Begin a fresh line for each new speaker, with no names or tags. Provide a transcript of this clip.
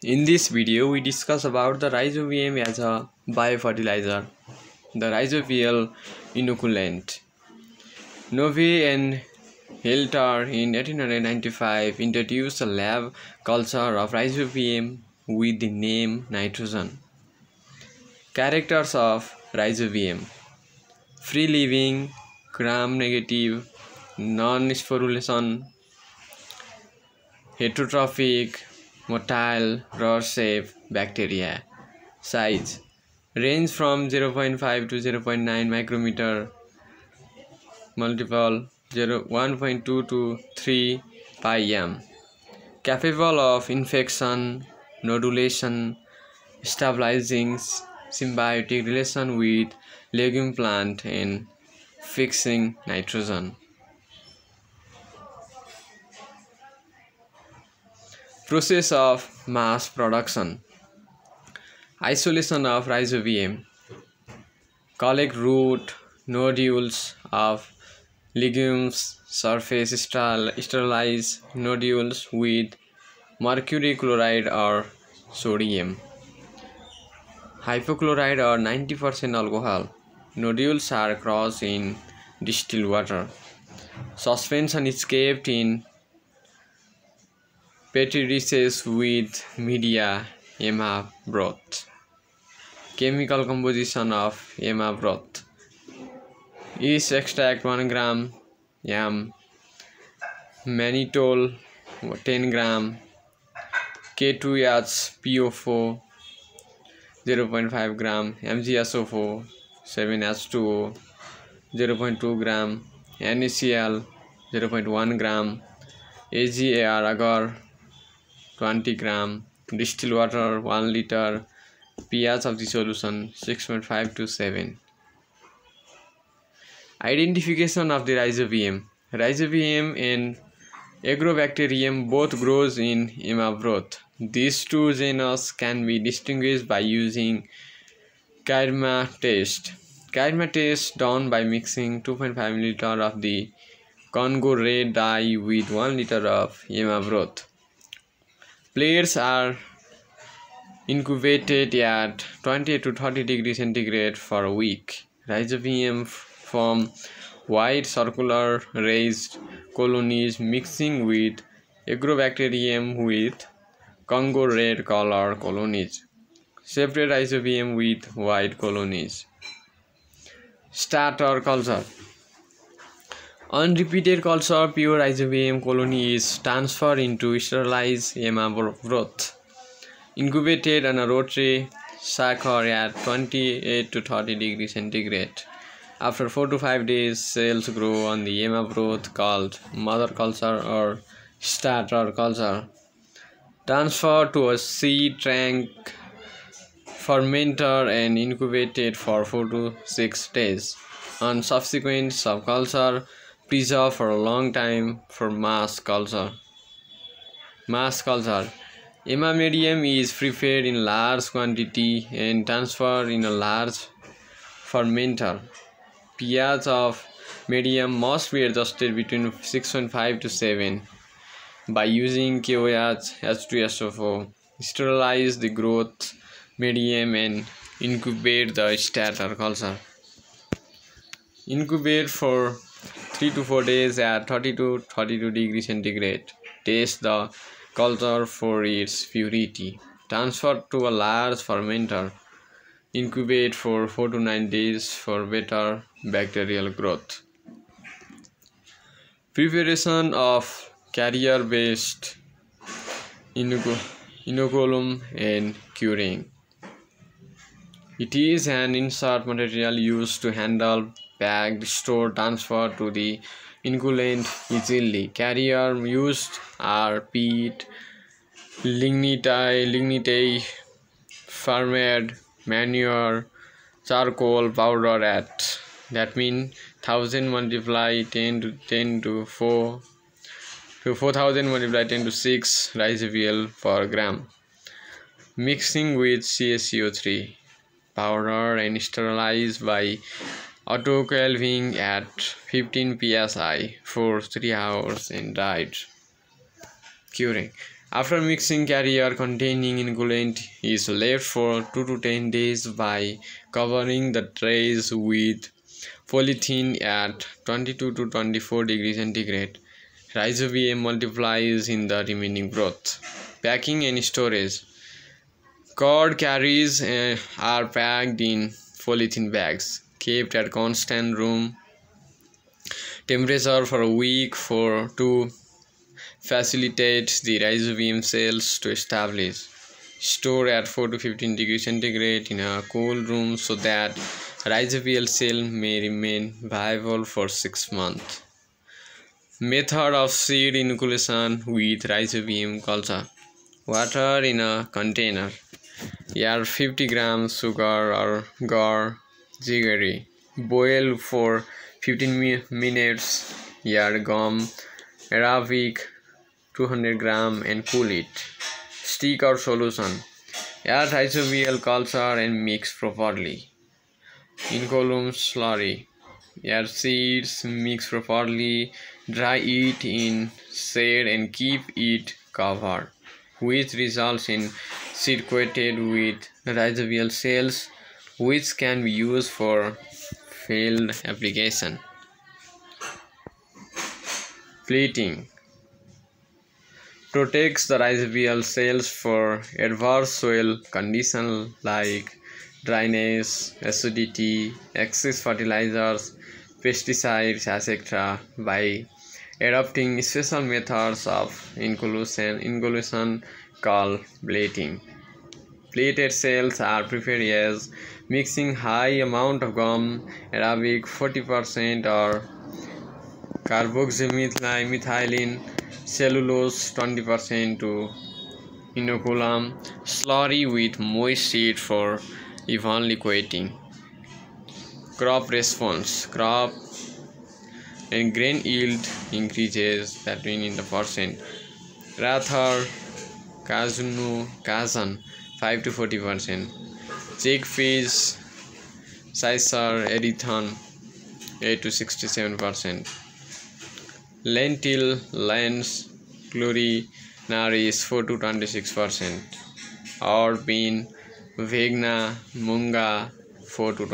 In this video, we discuss about the Rhizobium as a biofertilizer, the Rhizobial inoculant. Novi and Hilter in 1895 introduced a lab culture of Rhizobium with the name nitrogen. Characters of Rhizobium: free-living, gram-negative, non-sporulation, heterotrophic, motile, rod-shaped bacteria. Size: range from 0.5 to 0.9 micrometer, multiple 1.2 to 3 pi-m. Capable of infection, nodulation, stabilizing symbiotic relation with legume plant, and fixing nitrogen. Process of mass production: isolation of Rhizobium. Collect root nodules of legumes, surface sterilize nodules with mercury chloride or sodium, hypochlorite or 90% alcohol. Nodules are crossed in distilled water. Suspension is kept in petri dishes with media ema broth. Chemical composition of ema broth: yeast extract 1 gram, yam, mannitol 10 gram, K2HPO4 0.5 gram, MgSO4 7H2O 0.2 gram, NaCl 0.1 gram, AgAr agar 20 gram, distilled water 1 liter, pH of the solution 6.5 to 7. Identification of the Rhizobium. Rhizobium and Agrobacterium both grows in ema broth. These two genus can be distinguished by using Carrierbased test. Carrierbased test done by mixing 2.5 ml of the Congo red dye with 1 liter of ema broth. Plates are incubated at 20 to 30 degrees centigrade for a week. Rhizobium form white circular raised colonies mixing with Agrobacterium with Congo red color colonies. Separate Rhizobium with white colonies. Starter culture. Unrepeated culture pure Rhizobium colony is transferred into sterilized ema broth. Incubated on a rotary shaker at 28 to 30 degrees centigrade. After 4 to 5 days, cells grow on the ema broth called mother culture or starter culture. Transferred to a seed tank fermenter and incubated for 4 to 6 days. On subsequent subculture, preserved for a long time for mass culture. Mass culture. Ema medium is prepared in large quantity and transferred in a large fermenter. pH of medium must be adjusted between 6.5 to 7 by using KOH H2SO4. Sterilize the growth medium and incubate the starter culture. Incubate for 3 to 4 days at 30 to 32 degrees centigrade. Test the culture for its purity. Transfer to a large fermenter. Incubate for 4 to 9 days for better bacterial growth. Preparation of carrier-based inoculum and curing. It is an insert material used to handle, pack, store, transfer to the inoculant easily. Carrier used are peat, lignite, farmed manure, charcoal powder at that mean 1000 multiply 10 to 4 to 4000 multiply 10 to 6 Rhizobial per gram. Mixing with CaCO3 powder and sterilized by autoclaving at 15 psi for 3 hours and dried. Curing. After mixing, carrier containing inoculant is left for 2 to 10 days by covering the trays with polythene at 22 to 24 degrees centigrade. Rhizobium multiplies in the remaining growth. Packing and storage. Cord carriers are packed in polythene bags, kept at constant room temperature for a week to facilitate the rhizobium cells to establish. Store at 4 to 15 degrees centigrade in a cool room so that rhizobial cell may remain viable for 6 months. Method of seed inoculation with rhizobium culture. Water in a container. Add 50 grams sugar or jaggery. Boil for 15 minutes. Add gum arabic 200 grams and cool it. Stick or solution. Add rhizobial culture and mix properly. Inoculum slurry. Add seeds, mix properly, dry it in shade and keep it covered, which results in seed coated with rhizobial cells, which can be used for field application. Pleating protects the rhizobial cells for adverse soil conditions like dryness, acidity, excess fertilizers, pesticides, etc. by adopting special methods of inoculation called pleating. Pleated cells are prepared as mixing high amount of gum arabic 40% or carboxymethylene cellulose 20% to inoculum slurry with moist seed for evenly coating. Crop response. Crop and grain yield increases between in the percent. Rather, Kazan 5 to 40%. Chickpeas, Caesar, Erython 8 to 67%. Lentil, lens, glurinaris 4 to 26%. Or bean, vegna, munga 4 to